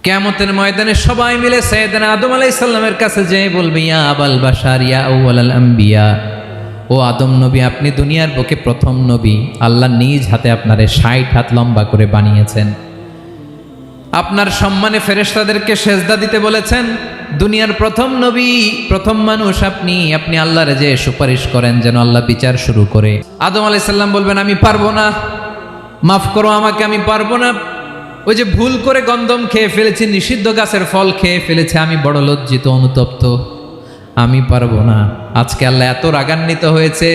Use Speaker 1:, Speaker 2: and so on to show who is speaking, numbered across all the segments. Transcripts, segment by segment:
Speaker 1: কিয়ামতের ময়দানে সবাই মিলে সাইয়েদনা আদম আলাইহিস সালামের কাছে যেয়ে বলবে, ইয়া আবাল বাশার ইয়া আউয়ালাল আম্বিয়া, ও আদম নবী, আপনি দুনিয়ার বুকে প্রথম নবী। আল্লাহ নিজ হাতে আপনারে 60 হাত লম্বা করে বানিয়েছেন। আপনার সম্মানে ফেরেশতাদেরকে সেজদা দিতে বলেছেন। দুনিয়ার প্রথম নবী, প্রথম মানুষ আপনি। আপনি আল্লাহরে যে সুপারিশ করেন যেন আল্লাহ বিচার শুরু করে। আদম আলাইহিস সালাম বলবেন, আমি পারবো না, মাফ করো আমাকে, আমি পারবো না। ওই যে ভুল করে গন্ধম খেয়ে ফেলেছি, নিষিদ্ধ গাছের ফল খেয়ে ফেলেছে, আমি বড় লজ্জিত, অনুতপ্ত, আমি পারবো না। আজকে আল্লাহ এত রাগান্বিত হয়েছে,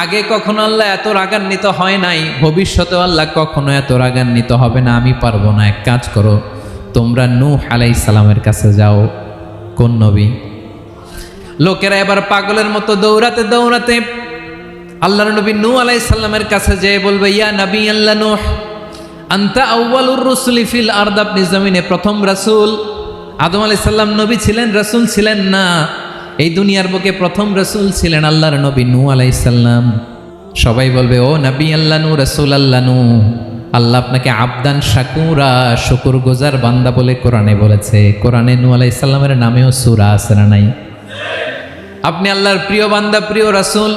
Speaker 1: আগে কখনো আল্লাহ এত রাগান্বিত হয় নাই, ভবিষ্যতেও আল্লাহ কখনো এত রাগান্বিত হবে না। আমি পারবো না। এক কাজ করো, তোমরা নূহ আলাইহিস সালামের কাছে যাও। কোন নবী? লোকেরা এবার পাগলের মতো দৌড়াতে দৌড়াতে আল্লাহর নবী নূহ আলাইহিস সালামের কাছে যেয়ে বলবে, ইয়া নবী আল্লাহ নূহ, আনতা আউয়ালুর রুসুলি ফিল আরদ, আপনি জমিনে প্রথম রাসূল। আদম আলাইহিস সালাম নবী ছিলেন, রাসূল ছিলেন না। এই দুনিয়ার বুকে প্রথম রাসূল ছিলেন আল্লাহর নবী নূহ আলাইহিস সালাম। সবাই বলবে, ও নবী আল্লাহ নূহ, রাসূল আল্লাহ নূহ, আল্লাহ আপনাকে আবদান শাকুরা, শুকরগুজার বান্দা বলে কোরআনে বলেছে। কোরআনে নূহ আলাইহিস সালামের নামেও সূরা আছে না নাই? আপনি আল্লাহর প্রিয় বান্দা, প্রিয় রাসূল।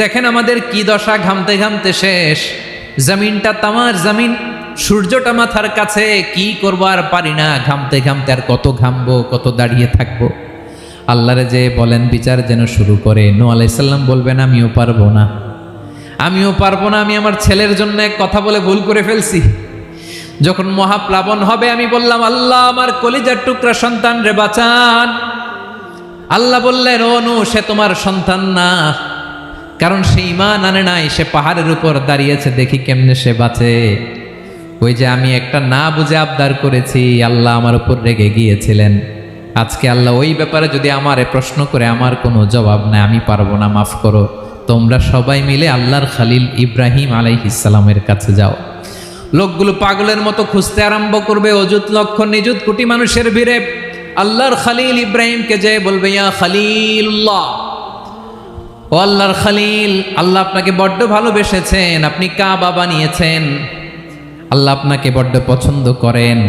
Speaker 1: দেখেন আমাদের কি দশা, ঘামতে ঘামতে শেষ। জমিনটা তামার জমিন, সূর্যটা মাথার কাছে, কি করবো আর পারি না, ঘামতে ঘামতে আর কত ঘামবো, কত দাঁড়িয়ে থাকবো। আল্লাহরে যে বলেন বিচার যেন শুরু করে। নূহ আলাইহিস সালাম বলবেন, আমিও পারবো না, আমিও পারবো না। আমি আমার ছেলের জন্য এক কথা বলে ভুল করে ফেলছি। যখন মহাপ্লাবন হবে আমি বললাম, আল্লাহ আমার কলিজার টুকরা সন্তান রে বাঁচান। আল্লাহ বললেন, ও নূহ, সে তোমার সন্তান না, কারণ সে ঈমান আনে নাই, সে পাহাড়ের উপর দাঁড়িয়েছে, দেখি কেমনে সে বাঁচে। ওই যে আমি একটা না বুঝে আবদার করেছি, আল্লাহ আমার উপর রেগে গিয়েছিলেন। আজকে আল্লাহ ওই ব্যাপারে যদি আমারে প্রশ্ন করে, আমার কোনো জবাব নাই, আমি পারবো না, মাফ করো। তোমরা সবাই মিলে আল্লাহর খালিল ইব্রাহিম আলাইহিস সালামের কাছে যাও। লোকগুলো পাগলের মতো খুঁজতে আরম্ভ করবে, অযুত লক্ষ নিযুত কোটি মানুষের ভিড়ে আল্লাহর খালিল ইব্রাহিমকে যে বলবে, ইয়া খালিলুল্লাহ, ও আল্লাহর খালিল, আল্লাহ আপনাকে বড্ড ভালোবেসেছেন, আপনি কাবা বানিয়েছেন, আল্লাহ আপনাকে বড্ড পছন্দ করেন।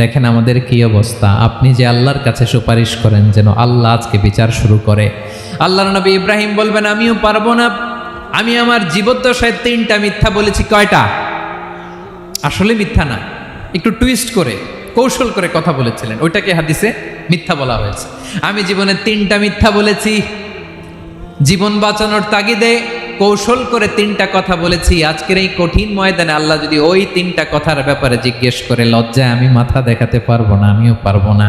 Speaker 1: দেখেন আমাদের কি অবস্থা। আপনি যে আল্লাহর কাছে সুপারিশ করেন যেন আল্লাহ আজকে বিচার শুরু করে। আল্লাহর নবী ইব্রাহিম বলবেন, আমিও পারবো না। আমি আমার জীবদ্দশায় 3টা মিথ্যা বলেছি। কয়টা? আসলে মিথ্যা না, একটু টুইস্ট করে, কৌশল করে কথা বলেছিলেন, ওইটাকে হাদিসে মিথ্যা বলা হয়েছে। আমি জীবনে 3টা মিথ্যা বলেছি, জীবন বাঁচানোর তাগিদে কৌশল করে 3টা কথা বলেছি। আজকের এই কঠিন ময়দানে আল্লাহ যদি ওই 3টা কথার ব্যাপারে জিজ্ঞেস করে, লজ্জায় আমি মাথা দেখাতে পারবো না, আমিও পারবো না,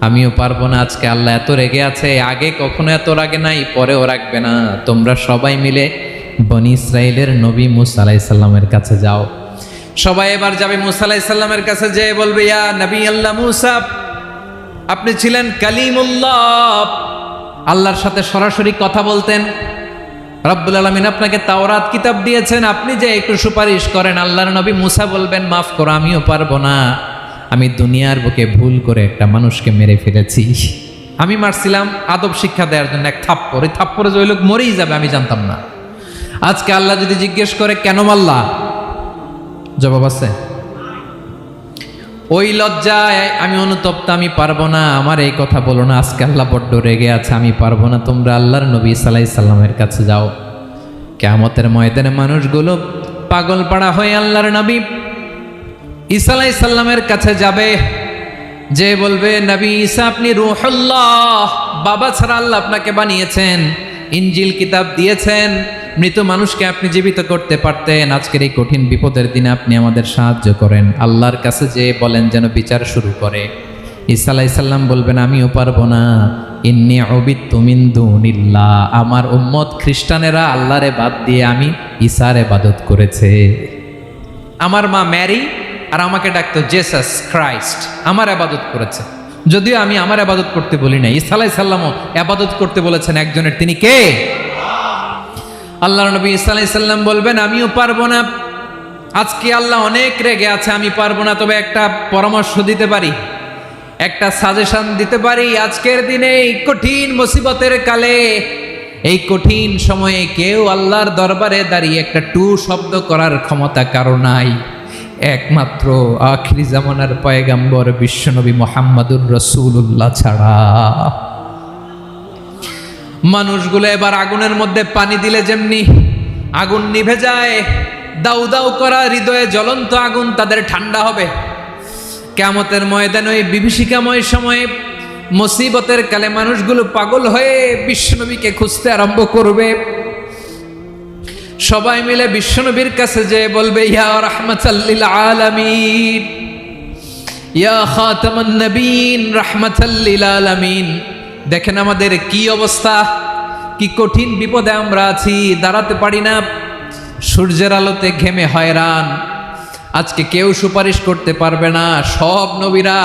Speaker 1: আমিও পারবো না। আজকে আল্লাহ এত রেগে আছে, আগে কখনো এত রাগে নাই, পরেও রাখবে না। তোমরা সবাই মিলে বনি ইসরাইলের নবী মূসা আলাইহিস সালামের কাছে যাও। সবাই এবার যাবে মূসা আলাইহিস সালামের কাছে, যেয়ে বলবে, ইয়া নবী আল্লাহ মূসা, আপনি ছিলেন কালিমুল্লাহ, আল্লাহর সাথে সরাসরি কথা বলতেন। রব্বুল আলামিন আপনাকে তাওরাত কিতাব দিয়েছেন, আপনি যে একটু সুপারিশ করেন। আল্লাহর নবী মূসা বলবেন, মাফ করো, আমিও পারবো না। আমি দুনিয়ার বুকে ভুল করে একটা মানুষকে মেরে ফেলেছি। আমি মারছিলাম আদব শিক্ষা দেওয়ার জন্য এক থাপ্পড়, এই থাপ্পড়ে যে ওই লোক মরেই যাবে আমি জানতাম না। আজকে আল্লাহ যদি জিজ্ঞেস করে কেন মারলা, জবাব আছে? ওই লজ্জায় আমি অনুতপ্ত, আমি পারবো না, আমার এই কথা বলো না। আজকে আল্লাহ বড্ড রেগে আছে, আমি পারবো না। তোমরা আল্লাহর নবী ঈসা আলাইহিস সালামের কাছে যাও। কিয়ামতের ময়দানে মানুষগুলো পাগল পাড়া হয়ে আল্লাহর নবী ঈসা আলাইহিস সালামের কাছে যাবে, যে বলবে, নবী ঈসা আপনি রূহুল্লাহ, বাবা ছাড়া আল্লাহ আপনাকে বানিয়েছেন, ইনজিল কিতাব দিয়েছেন, মৃত মানুষকে আপনি জীবিত করতে পারতেন। আজকের এই কঠিন বিপদের দিনে আপনি আমাদের সাহায্য করেন। আল্লাহর কাছে যে বলেন যেন বিচার শুরু করে। ঈসা আলাইহিস সালাম বলবেন, আমিও পারবো না। ইন্নী উবিদতু মিন দুনিল্লাহ, আমার উম্মত খ্রিস্টানেরা আল্লাহরে বাদ দিয়ে আমি ঈসার ইবাদত করেছে। আমার মা ম্যারি আর আমাকে ডাকতো জেসাস ক্রাইস্ট, আমার ইবাদত করেছে। যদিও আমি আমার ইবাদত করতে বলি না, ঈসা আলাইহিস সালামও ইবাদত করতে বলেছেন একজনের, তিনি কে? আল্লাহর নবী ঈসা আলাইহিস সালাম বলবেন, আমিও পারবো না। আজকে আল্লাহ অনেক রেগে আছে, আমি পারবো না। তবে একটা পরামর্শ দিতে পারি, একটা সাজেশন দিতে পারি। আজকের দিনে এই কঠিন মুসিবতের কালে, এই কঠিন সময়ে কেউ আল্লাহর দরবারে দাঁড়িয়ে একটা টু শব্দ করার ক্ষমতা কারো নাই। একমাত্র আখিরি জামানার পয়গাম্বর বিশ্বনবী মুহাম্মদুর রাসূলুল্লাহ ছাড়া। মানুষগুলো এবার আগুনের মধ্যে পানি দিলে যেমনি আগুন নিভে যায়, দাউ দাউ করা হৃদয়ে জ্বলন্ত আগুন তাদের ঠান্ডা হবে। কিয়ামতের ময়দানে ওই বিভীষিকাময় সময়ে মুসিবতের কালে মানুষগুলো পাগল হয়ে বিশ্বনবীকে খুঁজতে আরম্ভ করবে। সবাই মিলে বিশ্বনবীর কাছে যেয়ে বলবে, ইয়া রাহমাতাল লিল আলামিন, ইয়া খাতামান নবীন, রাহমাতাল লিল আলামিন। দেখেন আমাদের কি অবস্থা, কি কঠিন বিপদে আমরা আছি, দাঁড়াতে পারি না, সূর্যের আলোতে ঘেমে হয়রান। আজকে কেউ সুপারিশ করতে পারবে না। সব নবীরা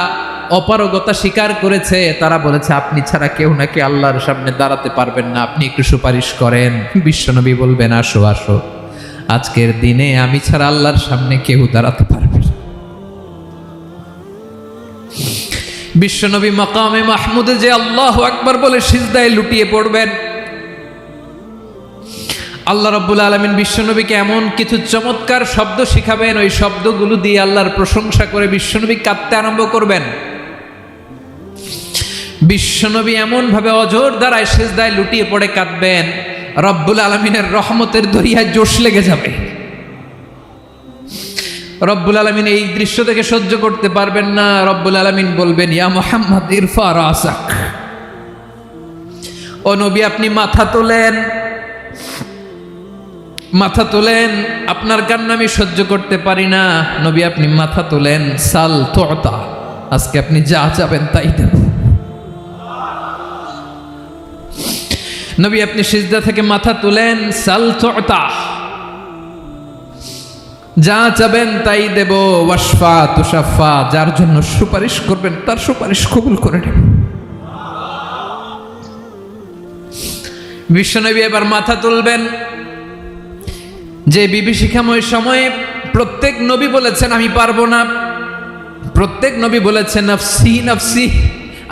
Speaker 1: অপারগতা স্বীকার করেছে, তারা বলেছে আপনি ছাড়া কেউ নাকি আল্লাহর সামনে দাঁড়াতে পারবেন না, আপনি একটু সুপারিশ করেন। বিশ্বনবী বলবেন, আসো আসো, আজকের দিনে আমি ছাড়া আল্লাহর সামনে কেউ দাঁড়াতে পারবে না। বিশ্বনবী মাকামে মাহমুদে যে আল্লাহু আকবার বলে সিজদায় লুটিয়ে পড়বেন। আল্লাহ রাব্বুল আলামিন বিশ্বনবীকে এমন কিছু চমৎকার শব্দ শিখাবেন, ওই শব্দগুলো দিয়ে আল্লাহর প্রশংসা করে বিশ্বনবী কাঁদতে আরম্ভ করবেন। বিশ্বনবী এমন ভাবে অজর দ্বারায় সিজদায় লুটিয়ে পড়ে কাঁদবেন, রব্বুল আলামিনের রহমতের দরিয়ায় জোশ লেগে যাবে। রব্বুল আলামিন এই দৃশ্য থেকে সহ্য করতে পারবেন না। রব্বুল আলামিন বলবেন, ইয়া মুহাম্মদ ইরফা রাসাক, ও নবী আপনি মাথা তোলেন, মাথা তোলেন, আপনার কান্না আমি সহ্য করতে পারি না। নবী আপনি মাথা তোলেন, সাল তুতা, আজকে আপনি যা চাবেন তাই দেব। নবী আপনি সিজদা থেকে মাথা তুলেন, সাল তুতা, যা চাবেন তাই দেব। ওয়াশফা তুশাফা, যার জন্য সুপারিশ করবেন তার সুপারিশ কবুল করে নেব। বিশ্বনবী এবার মাথা তুলবেন। যে বিভীষিকাময় সময়ে প্রত্যেক নবী বলেছেন আমি পারবো না, প্রত্যেক নবী বলেছেন নফসি নফসি,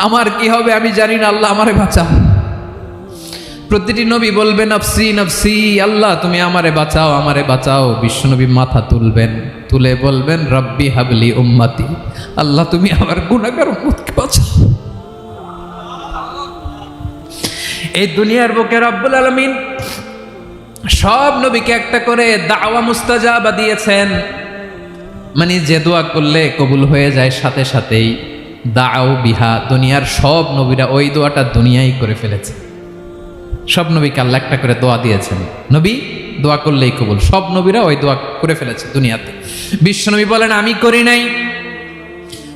Speaker 1: আমার কি হবে আমি জানি না, আল্লাহ আমারে বাঁচাও। প্রতিটি নবী বলবেন নফসি নফসি, আল্লাহ তুমি আমারে বাঁচাও, আমারে বাঁচাও। বিশ্বনবী মাথা তুলবেন, তুলে বলবেন রব্বি হাবলি উম্মতি, আল্লাহ তুমি আমার গুনাহগার উম্মতকে বাঁচাও। এই দুনিয়ার বুকে রব্বুল আলামিন সব নবীকে একটা করে দাওয়া মুস্তাজাবা দিয়েছেন, মানে যে দোয়া করলে কবুল হয়ে যায় সাথে সাথেই। দাও বিহা, দুনিয়ার সব নবীরা ওই দোয়াটা দুনিয়ায় করে ফেলেছে। সব নবীকে আল্লাহ একটা করে দোয়া দিয়েছেন, নবী দোয়া করলেই কবুল। সব নবীরা ওই দোয়া করে ফেলেছে দুনিয়াতে। বিশ্বনবী বলেন আমি করি নাই।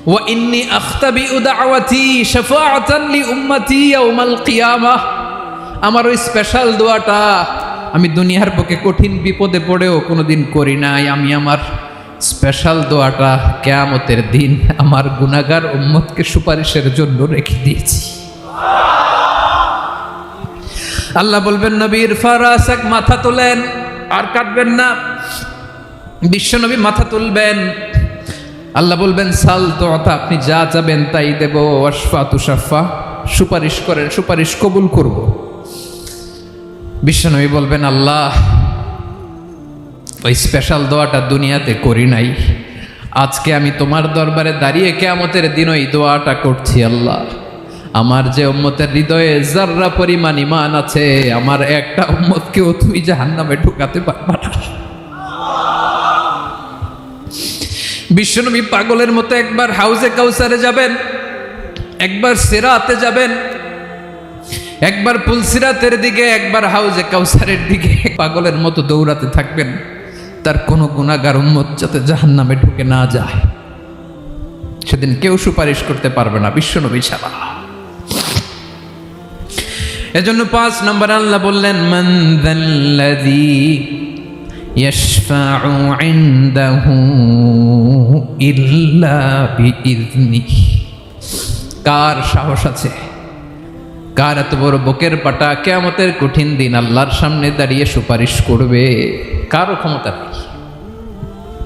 Speaker 1: ওয়া ইন্নী আখতাবিউ দাওয়াতি শাফাআতান লি উম্মতি ইয়াউমাল কিয়ামাহ, আমার ওই স্পেশাল দোয়াটা আমি দুনিয়ার বুকে কঠিন বিপদে পড়েও কোনোদিন করি নাই। আমি আমার স্পেশাল দোয়াটা কিয়ামতের দিন আমার গুনাহগার উম্মতকে সুপারিশের জন্য রেখে দিয়েছি। আল্লাহ বলবেন নবী ইরফা রাসাক, মাথা তোলেন, আর কাটবেন না। বিশ্বনবী মাথা তুলবেন, আল্লাহ বলবেন সাল তুতা, আপনি যা চাবেন তাই দেব। ওয়াশফা তুশাফা, সুপারিশ করেন, সুপারিশ কবুল করব। বিশ্বনবী বলবেন আল্লাহ ওই স্পেশাল দোয়াটা দুনিয়াতে করি নাই, আজকে আমি তোমার দরবারে দাঁড়িয়ে কিয়ামতের দিন ওই দোয়াটা করছি। আল্লাহ আমার যে উম্মতের হৃদয়ে যাররা পরিমাণ ঈমান আছে, আমার একটা উম্মতকেও তুমি জাহান্নামে ঢুকাতে পারবা না। বিশ্বনবী পাগলের মতো একবার হাউজে কাউসারে যাবেন, একবার সিরাতে যাবেন, একবার পুলসিরাতের দিকে, একবার হাউজে কাউসারের দিকে পাগলের মতো দৌড়াতে থাকবেন, তার কোনো গুনাহগার উম্মত যাতে জাহান্নামে ঢুকে না যায়। সেদিন কেউ সুপারিশ করতে পারবে না বিশ্বনবী ছাড়া। এজন্য 5 নম্বর আল্লাহ বললেন মান যাল্লাযী ইয়াশফাউ ইনদাহু ইল্লা বিইযনিহি, কার সাহস আছে, কার এত বড় বুকের পাটা কিয়ামতের কঠিন দিন আল্লাহর সামনে দাঁড়িয়ে সুপারিশ করবে? কারো ক্ষমতা নাই,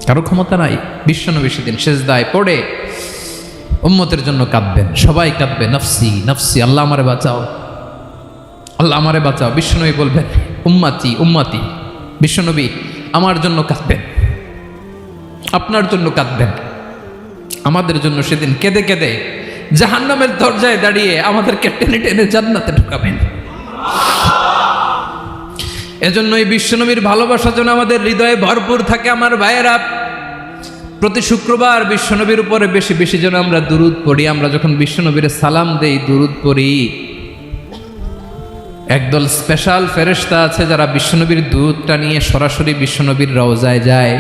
Speaker 1: কারো ক্ষমতা নাই। বিশ্বনবী সেদিন সিজদায় পড়ে উম্মতের জন্য কাঁদবেন, সবাই কাঁদবে নফসি নফসি, আল্লাহ আমারে বাঁচাও, আল্লাহ আমারে বাঁচাও। বিশ্বনবী বলবেন উম্মতি উম্মতি, বিশ্বনবী আমার জন্য কাঁদবেন। আপনার জন্য কাঁদবেন, আমাদের জন্য সেদিন কেঁদে কেঁদে জাহান্নামের দরজায় দাঁড়িয়ে আমাদেরকে টেনে টেনে জান্নাতে ঢুকাবেন। এজন্যই বিশ্বনবীর ভালোবাসা যেন আমাদের হৃদয়ে ভরপুর থাকে। আমার ভাইয়েরা, প্রতি শুক্রবার বিশ্বনবীর উপরে বেশি বেশি যেন আমরা দুরূদ পড়ি। আমরা যখন বিশ্বনবীর সালাম দেই, দুরূদ পড়ি, একদল স্পেশাল ফেরেশতা আছে যারা বিশ্বনবীর দুধটা নিয়ে সরাসরি বিশ্বনবীর রওজায় যায়,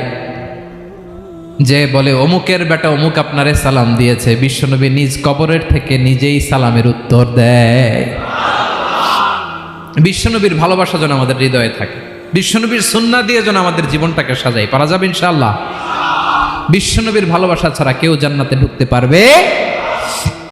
Speaker 1: যে বলে অমুকের বেটা অমুক আপনারে সালাম দিয়েছে। বিশ্বনবী নিজ কবরের থেকে নিজেই সালামের উত্তর দেয়। বিশ্বনবীর ভালোবাসা যেন আমাদের হৃদয়ে থাকে, বিশ্বনবীর সুন্নাহ দিয়ে যেন আমাদের জীবনটাকে সাজাই। পারা যাবে ইনশাআল্লাহ। বিশ্বনবীর ভালোবাসা ছাড়া কেউ জান্নাতে ঢুকতে পারবে